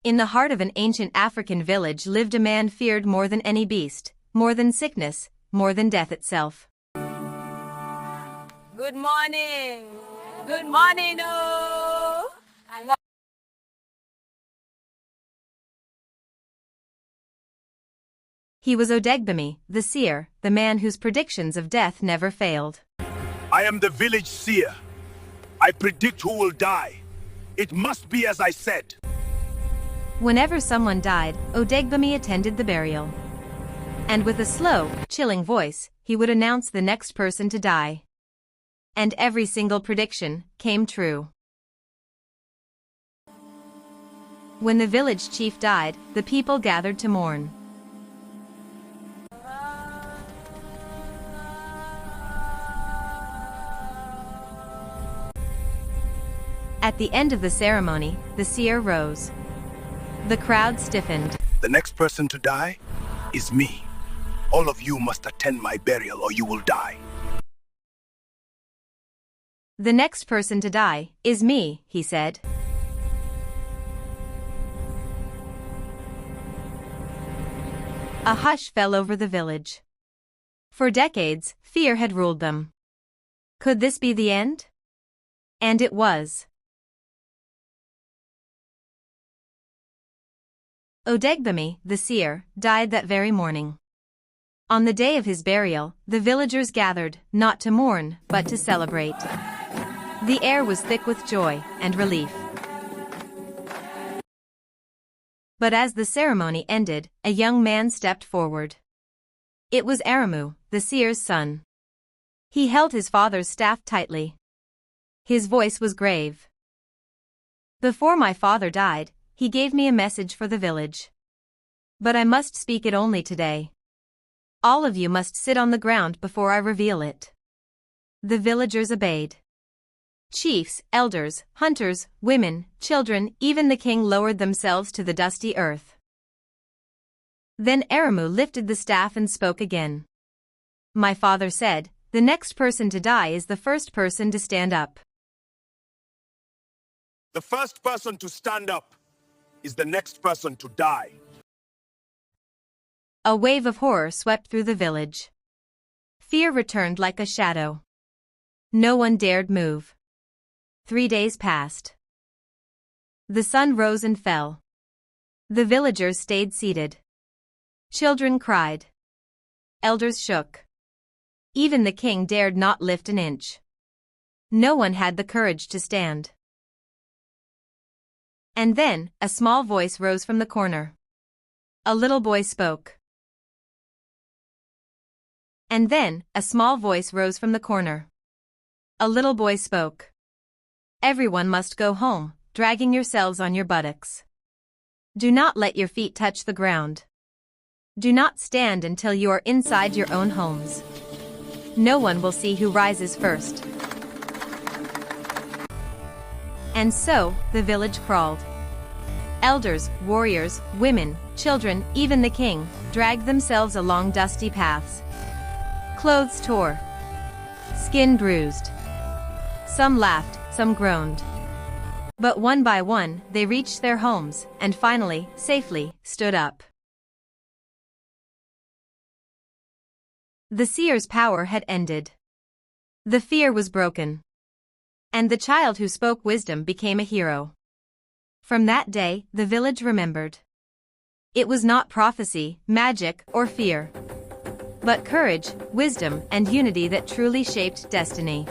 In the heart of an ancient African village lived a man feared more than any beast, more than sickness, more than death itself. Good morning. Good morning, oh. He was Odegbami, the seer, the man whose predictions of death never failed. I am the village seer. I predict who will die. It must be as I said. Whenever someone died, Odegbami attended the burial. And with a slow, chilling voice, he would announce the next person to die. And every single prediction came true. When the village chief died, the people gathered to mourn. At the end of the ceremony, the seer rose. The crowd stiffened. The next person to die is me. All of you must attend my burial or you will die. The next person to die is me, he said. A hush fell over the village. For decades, fear had ruled them. Could this be the end? And it was. Odegbami, the seer, died that very morning. On the day of his burial, the villagers gathered, not to mourn, but to celebrate. The air was thick with joy and relief. But as the ceremony ended, a young man stepped forward. It was Aramu, the seer's son. He held his father's staff tightly. His voice was grave. Before my father died, he gave me a message for the village. But I must speak it only today. All of you must sit on the ground before I reveal it. The villagers obeyed. Chiefs, elders, hunters, women, children, even the king lowered themselves to the dusty earth. Then Aramu lifted the staff and spoke again. My father said, "The next person to die is the first person to stand up." The first person to stand up is the next person to die. A wave of horror swept through the village. Fear returned like a shadow. No one dared move. 3 days passed. The sun rose and fell. The villagers stayed seated. Children cried. Elders shook. Even the king dared not lift an inch. No one had the courage to stand. And then, a small voice rose from the corner. A little boy spoke. And then, a small voice rose from the corner. A little boy spoke. Everyone must go home, dragging yourselves on your buttocks. Do not let your feet touch the ground. Do not stand until you are inside your own homes. No one will see who rises first. And so, the village crawled. Elders, warriors, women, children, even the king, dragged themselves along dusty paths. Clothes tore. Skin bruised. Some laughed, some groaned. But one by one, they reached their homes, and finally, safely, stood up. The seer's power had ended. The fear was broken. And the child who spoke wisdom became a hero. From that day, the village remembered. It was not prophecy, magic, or fear, but courage, wisdom, and unity that truly shaped destiny.